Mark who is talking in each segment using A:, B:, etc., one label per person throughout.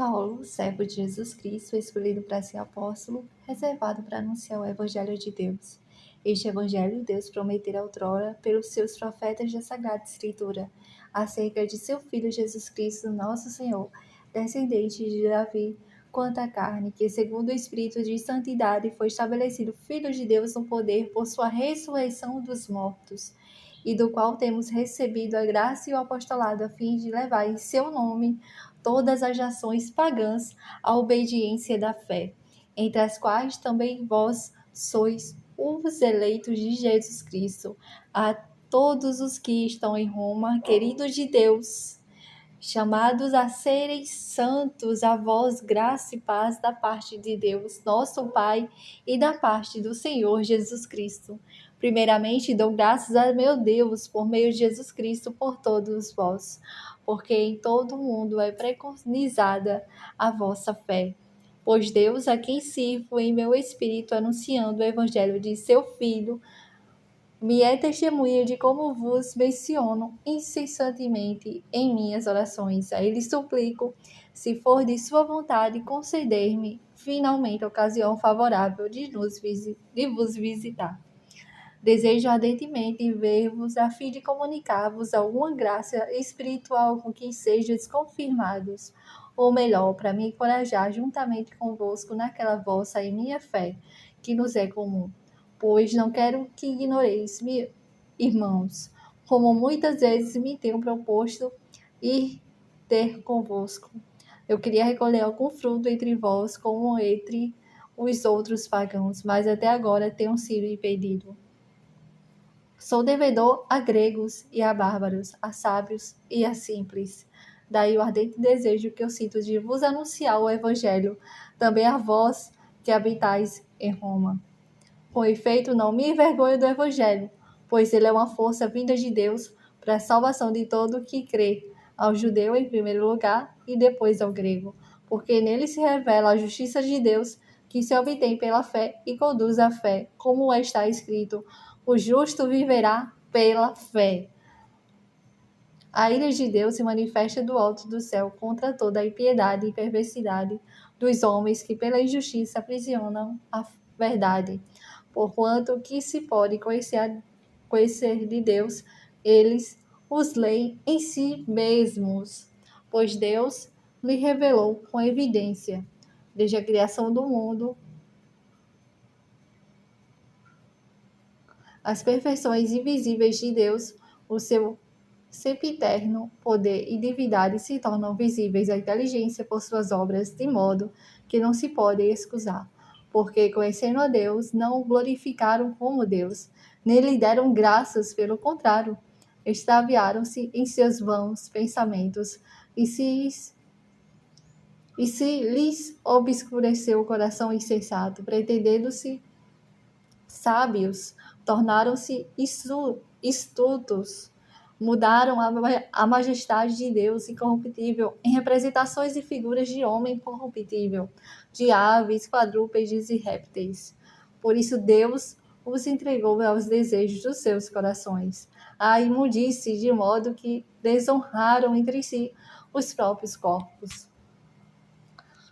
A: Paulo, servo de Jesus Cristo, escolhido para ser apóstolo, reservado para anunciar o Evangelho de Deus. Este Evangelho Deus prometera outrora pelos seus profetas da Sagrada Escritura, acerca de seu Filho Jesus Cristo, nosso Senhor, descendente de Davi, quanto à carne, que segundo o Espírito de santidade foi estabelecido Filho de Deus no poder por sua ressurreição dos mortos, e do qual temos recebido a graça e o apostolado a fim de levar em seu nome todas as nações pagãs à obediência da fé, entre as quais também vós sois os eleitos de Jesus Cristo. A todos os que estão em Roma, queridos de Deus, chamados a serem santos, a vós graça e paz da parte de Deus, nosso Pai, e da parte do Senhor Jesus Cristo. Primeiramente, dou graças a meu Deus, por meio de Jesus Cristo, por todos vós, porque em todo o mundo é preconizada a vossa fé. Pois Deus, a quem sirvo em meu espírito, anunciando o evangelho de seu Filho, me é testemunha de como vos menciono incessantemente em minhas orações. A ele suplico, se for de sua vontade, conceder-me finalmente a ocasião favorável de vos visitar. Desejo ardentemente ver-vos a fim de comunicar-vos alguma graça espiritual com que sejais confirmados, ou melhor, para me encorajar juntamente convosco naquela vossa e minha fé, que nos é comum. Pois não quero que ignoreis, irmãos, como muitas vezes me tenho proposto ir ter convosco. Eu queria recolher algum fruto entre vós, como entre os outros pagãos, mas até agora tenho sido impedido. Sou devedor a gregos e a bárbaros, a sábios e a simples. Daí o ardente desejo que eu sinto de vos anunciar o Evangelho, também a vós que habitais em Roma. Com efeito, não me envergonho do Evangelho, pois ele é uma força vinda de Deus para a salvação de todo o que crê, ao judeu em primeiro lugar e depois ao grego, porque nele se revela a justiça de Deus, que se obtém pela fé e conduz à fé, como está escrito: o justo viverá pela fé. A ira de Deus se manifesta do alto do céu contra toda a impiedade e perversidade dos homens que pela injustiça aprisionam a verdade. Porquanto que se pode conhecer de Deus, eles os leem em si mesmos, pois Deus lhe revelou com evidência, desde a criação do mundo, as perfeições invisíveis de Deus, o seu sempiterno poder e divindade se tornam visíveis à inteligência por suas obras, de modo que não se pode excusar. Porque, conhecendo a Deus, não o glorificaram como Deus, nem lhe deram graças, pelo contrário, extraviaram-se em seus vãos pensamentos, e se lhes obscureceu o coração insensato, pretendendo-se sábios, tornaram-se estultos, mudaram a majestade de Deus incorruptível em representações e figuras de homem corruptível, de aves, quadrúpedes e répteis. Por isso Deus os entregou aos desejos dos seus corações, à imundície, de modo que desonraram entre si os próprios corpos.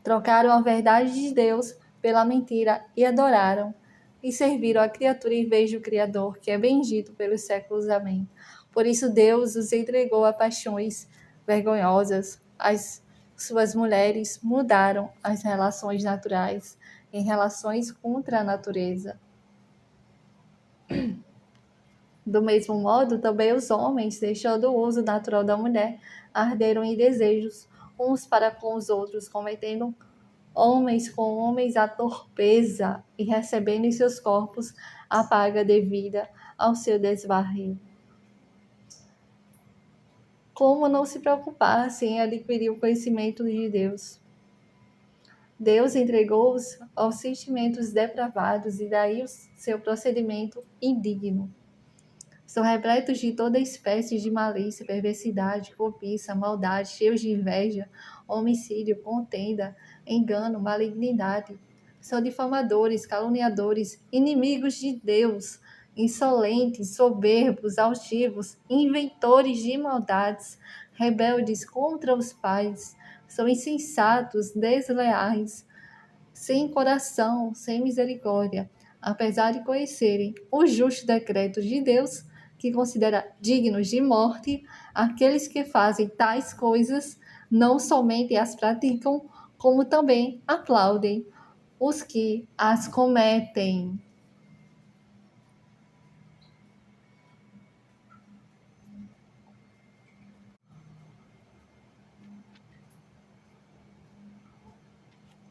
A: Trocaram a verdade de Deus pela mentira e adoraram e serviram a criatura em vez do Criador, que é bendito pelos séculos. Amém. Por isso Deus os entregou a paixões vergonhosas. As suas mulheres mudaram as relações naturais em relações contra a natureza. Do mesmo modo, também os homens, deixando o uso natural da mulher, arderam em desejos uns para com os outros, cometendo homens com homens a torpeza e recebendo em seus corpos a paga devida ao seu desvario. Como não se preocupasse em adquirir o conhecimento de Deus? Deus entregou-os aos sentimentos depravados e daí o seu procedimento indigno. São repletos de toda espécie de malícia, perversidade, cobiça, maldade, cheios de inveja, homicídio, contenda, engano, malignidade. São difamadores, caluniadores, inimigos de Deus, insolentes, soberbos, altivos, inventores de maldades, rebeldes contra os pais, são insensatos, desleais, sem coração, sem misericórdia, apesar de conhecerem o justo decreto de Deus, que considera dignos de morte aqueles que fazem tais coisas, não somente as praticam, como também aplaudem os que as cometem.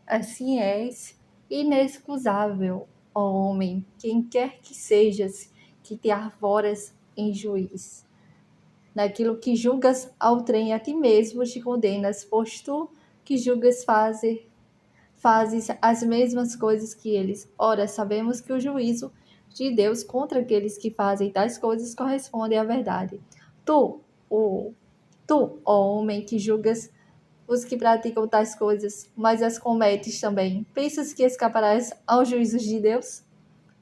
A: Assim és inexcusável, ó homem, quem quer que sejas, que te arvoras em juiz. Naquilo que julgas ao trem a ti mesmo te condenas, pois tu que julgas fazes as mesmas coisas que eles. Ora, sabemos que o juízo de Deus contra aqueles que fazem tais coisas corresponde à verdade. Tu, o, ó homem, que julgas os que praticam tais coisas, mas as cometes também, pensas que escaparás ao juízo de Deus?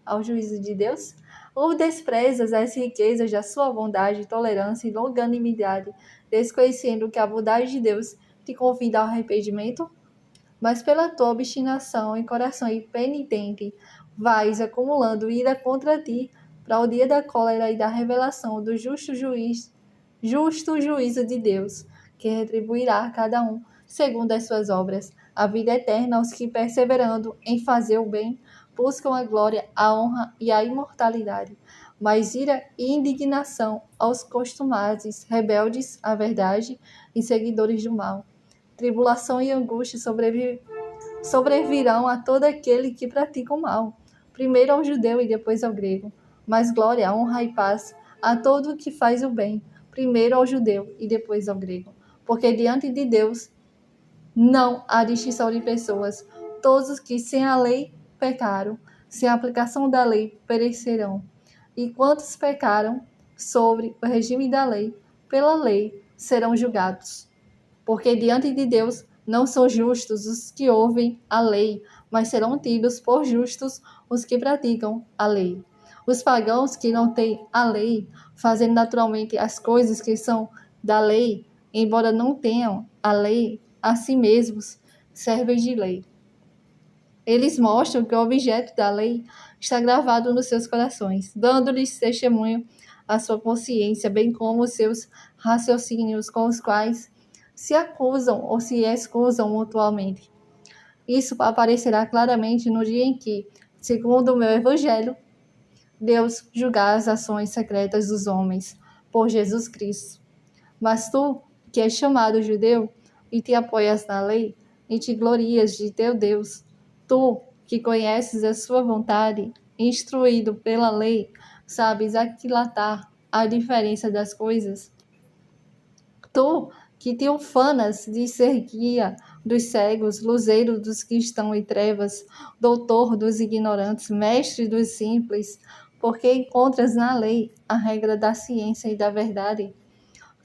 A: Ao juízo de Deus? Ou desprezas as riquezas da sua bondade, tolerância e longanimidade, desconhecendo que a bondade de Deus te convida ao arrependimento? Mas pela tua obstinação e coração impenitente, vais acumulando ira contra ti para o dia da cólera e da revelação do justo juízo de Deus, que retribuirá a cada um segundo as suas obras, a vida eterna aos que, perseverando em fazer o bem, buscam a glória, a honra e a imortalidade. Mas ira e indignação aos costumazes, rebeldes à verdade e seguidores do mal. Tribulação e angústia sobrevirão a todo aquele que pratica o mal, primeiro ao judeu e depois ao grego. Mas glória, honra e paz a todo o que faz o bem, primeiro ao judeu e depois ao grego. Porque diante de Deus não há distinção de pessoas. Todos os que sem a lei pecaram, sem a aplicação da lei perecerão. E quantos pecaram sobre o regime da lei, pela lei serão julgados. Porque diante de Deus não são justos os que ouvem a lei, mas serão tidos por justos os que praticam a lei. Os pagãos que não têm a lei, fazendo naturalmente as coisas que são da lei, embora não tenham a lei, a si mesmos servem de lei. Eles mostram que o objeto da lei está gravado nos seus corações, dando-lhes testemunho a sua consciência, bem como os seus raciocínios com os quais se acusam ou se excusam mutuamente. Isso aparecerá claramente no dia em que, segundo o meu evangelho, Deus julgar as ações secretas dos homens por Jesus Cristo. Mas tu, que és chamado judeu, e te apoias na lei, e te glorias de teu Deus, tu, que conheces a sua vontade, instruído pela lei, sabes aquilatar a diferença das coisas. Tu, que te ufanas de ser guia dos cegos, luzeiro dos que estão em trevas, doutor dos ignorantes, mestre dos simples, porque encontras na lei a regra da ciência e da verdade.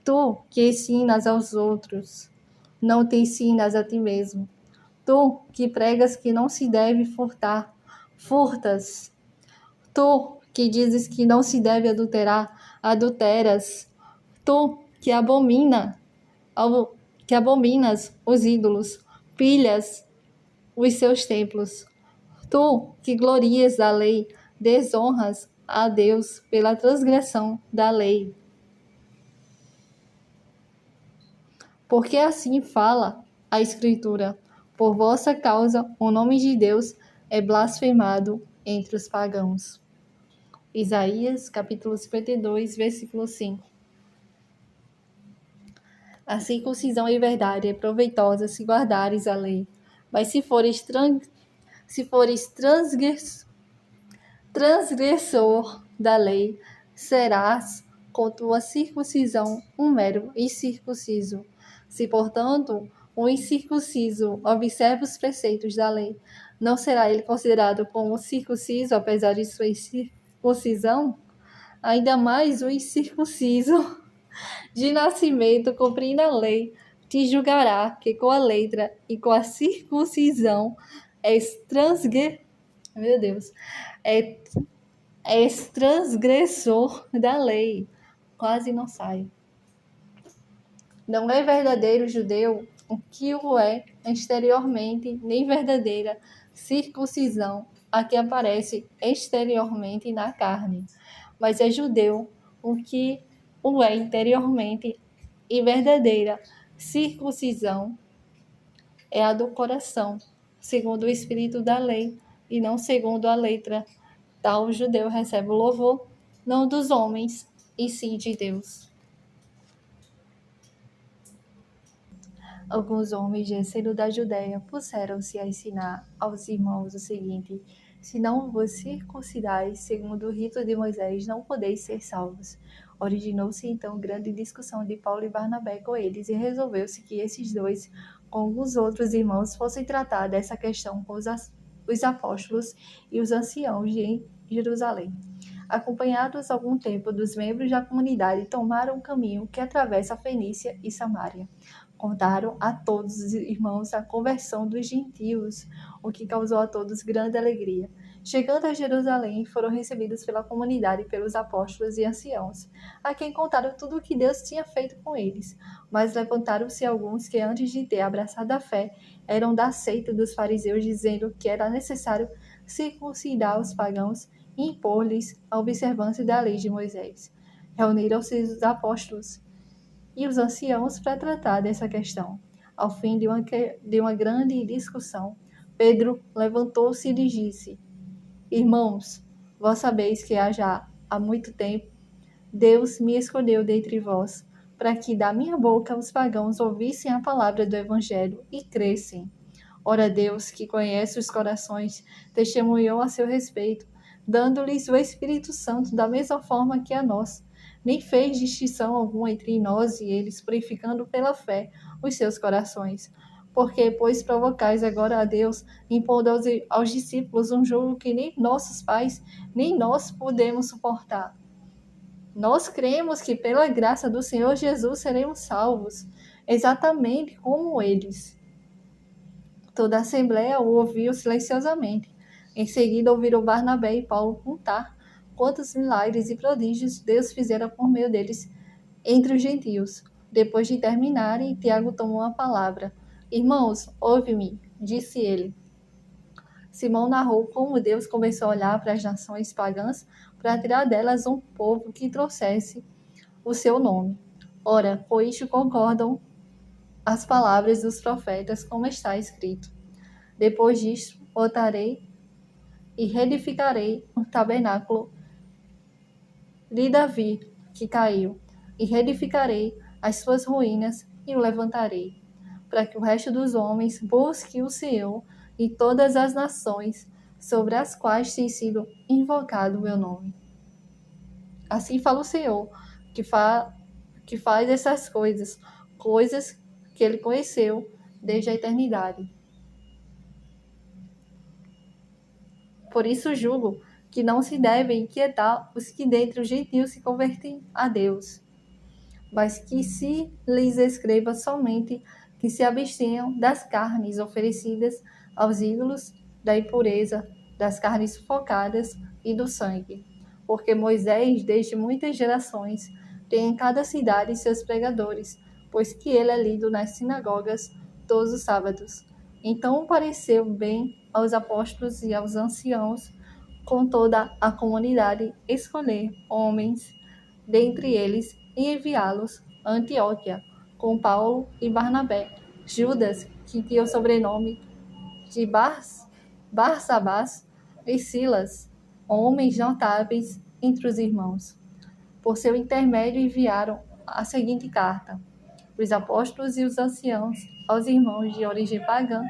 A: Tu, que ensinas aos outros, não te ensinas a ti mesmo. Tu, que pregas que não se deve furtar, furtas. Tu, que dizes que não se deve adulterar, adulteras. Tu, que abominas os ídolos, pilhas os seus templos. Tu, que glorias da lei, desonras a Deus pela transgressão da lei. Porque assim fala a Escritura: por vossa causa o nome de Deus é blasfemado entre os pagãos. Isaías, capítulo 52, versículo 5. A circuncisão e verdade é proveitosa se guardares a lei, mas se fores transgressor da lei, serás com tua circuncisão um mero incircunciso. Se, portanto, o incircunciso observa os preceitos da lei, não será ele considerado como circunciso, apesar de sua incircuncisão? Ainda mais o incircunciso de nascimento, cumprindo a lei, te julgará que com a letra e com a circuncisão és Meu Deus, és transgressor da lei. Quase não sai. Não é verdadeiro judeu o que o é exteriormente, nem verdadeira circuncisão a que aparece exteriormente na carne, mas é judeu o que o é interiormente, e verdadeira circuncisão é a do coração, segundo o espírito da lei, e não segundo a letra. Tal judeu recebe o louvor, não dos homens, e sim de Deus. Alguns homens descendo da Judéia puseram-se a ensinar aos irmãos o seguinte: se não vos circuncidais segundo o rito de Moisés, não podeis ser salvos. Originou-se então grande discussão de Paulo e Barnabé com eles, e resolveu-se que esses dois, com alguns outros irmãos, fossem tratar dessa questão com os apóstolos e os anciãos de Jerusalém. Acompanhados algum tempo dos membros da comunidade, tomaram um caminho que atravessa a Fenícia e Samaria. Contaram a todos os irmãos a conversão dos gentios, o que causou a todos grande alegria. Chegando a Jerusalém, foram recebidos pela comunidade e pelos apóstolos e anciãos, a quem contaram tudo o que Deus tinha feito com eles. Mas levantaram-se alguns que, antes de ter abraçado a fé, eram da seita dos fariseus, dizendo que era necessário circuncidar os pagãos e impor-lhes a observância da lei de Moisés. Reuniram-se os apóstolos e os anciãos para tratar dessa questão. Ao fim de uma grande discussão, Pedro levantou-se e lhes disse: Irmãos, vós sabeis que já há muito tempo Deus me escolheu dentre vós, para que da minha boca os pagãos ouvissem a palavra do Evangelho e crescem. Ora, Deus, que conhece os corações, testemunhou a seu respeito, dando-lhes o Espírito Santo da mesma forma que a nós. Nem fez distinção alguma entre nós e eles, purificando pela fé os seus corações. Porque, pois, provocais agora a Deus, impondo aos discípulos um jugo que nem nossos pais, nem nós podemos suportar. Nós cremos que, pela graça do Senhor Jesus, seremos salvos, exatamente como eles. Toda a assembleia o ouviu silenciosamente. Em seguida, ouviram Barnabé e Paulo contar quantos milagres e prodígios Deus fizera por meio deles entre os gentios. Depois de terminarem, Tiago tomou a palavra. Irmãos, ouve-me, disse ele. Simão narrou como Deus começou a olhar para as nações pagãs para tirar delas um povo que trouxesse o seu nome. Ora, com isto concordam as palavras dos profetas, como está escrito. Depois disto, voltarei e reedificarei o tabernáculo de Davi, que caiu, e reedificarei as suas ruínas e o levantarei, para que o resto dos homens busque o Senhor e todas as nações sobre as quais tem sido invocado o meu nome. Assim fala o Senhor, que faz essas coisas que ele conheceu desde a eternidade. Por isso julgo que não se devem inquietar os que dentre os gentios se convertem a Deus, mas que se lhes escreva somente que se abstenham das carnes oferecidas aos ídolos, da impureza, das carnes sufocadas e do sangue. Porque Moisés, desde muitas gerações, tem em cada cidade seus pregadores, pois que ele é lido nas sinagogas todos os sábados. Então pareceu bem aos apóstolos e aos anciãos, com toda a comunidade, escolher homens dentre eles e enviá-los a Antioquia, com Paulo e Barnabé. Judas, que tinha o sobrenome de Barsabás, e Silas, homens notáveis entre os irmãos. Por seu intermédio enviaram a seguinte carta: os apóstolos e os anciãos aos irmãos de origem pagã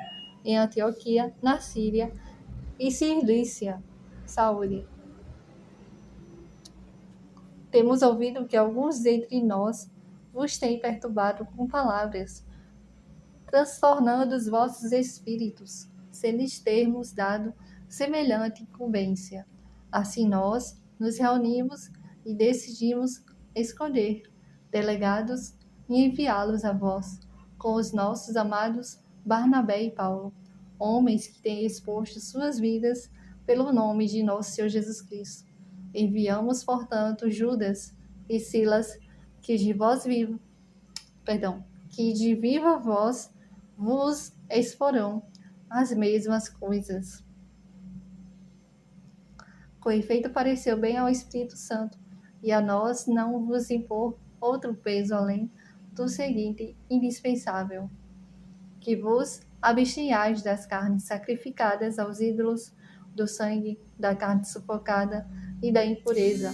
A: em Antioquia, na Síria e Cilícia. Saúde. Temos ouvido que alguns entre nós vos têm perturbado com palavras, transtornando os vossos espíritos, sendo termos dado semelhante incumbência. Assim nós nos reunimos e decidimos escolher delegados e enviá-los a vós, com os nossos amados Barnabé e Paulo, homens que têm exposto suas vidas pelo nome de nosso Senhor Jesus Cristo. Enviamos, portanto, Judas e Silas, que de viva voz vos exporão as mesmas coisas. Com efeito, pareceu bem ao Espírito Santo e a nós não vos impor outro peso além do seguinte indispensável: que vos abstenhais das carnes sacrificadas aos ídolos, do sangue, da carne sufocada e da impureza.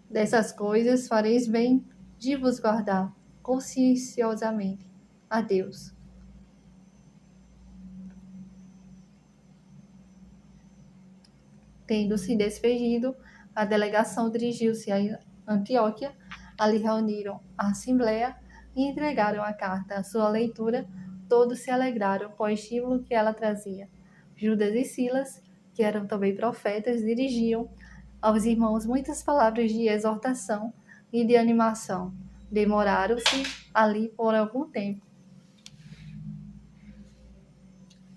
A: Dessas coisas fareis bem de vos guardar conscienciosamente a Deus. Tendo se despedido, a delegação dirigiu-se a Antioquia. Ali reuniram a assembleia e entregaram a carta à sua leitura. Todos se alegraram com o estímulo que ela trazia. Judas e Silas, que eram também profetas, dirigiam aos irmãos muitas palavras de exortação e de animação. Demoraram-se ali por algum tempo.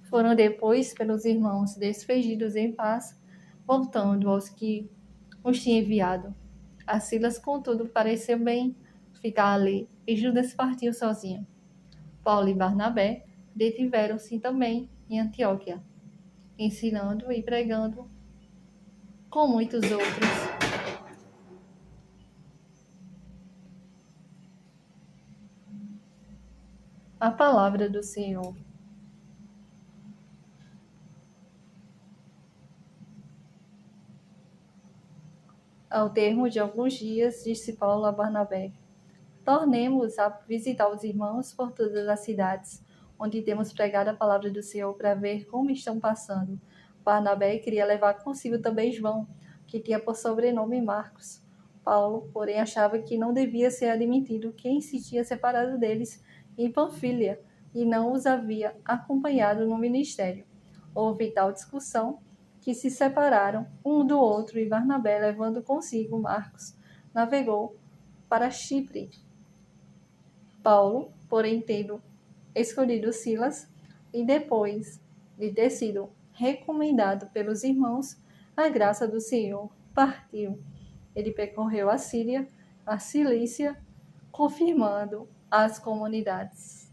A: Foram depois pelos irmãos despedidos em paz, voltando aos que os tinha enviado. A Silas, contudo, pareceu bem ficar ali, e Judas partiu sozinho. Paulo e Barnabé detiveram-se também em Antioquia, ensinando e pregando com muitos outros a palavra do Senhor. Ao termo de alguns dias, disse Paulo a Barnabé: tornemos a visitar os irmãos por todas as cidades, onde temos pregado a palavra do Senhor, para ver como estão passando. Barnabé queria levar consigo também João, que tinha por sobrenome Marcos. Paulo, porém, achava que não devia ser admitido quem se tinha separado deles em Panfília e não os havia acompanhado no ministério. Houve tal discussão que se separaram um do outro, e Barnabé, levando consigo Marcos, navegou para Chipre. Paulo, porém, tendo escolhido Silas, e depois de ter sido recomendado pelos irmãos, a graça do Senhor, partiu. Ele percorreu a Síria, a Cilícia, confirmando as comunidades.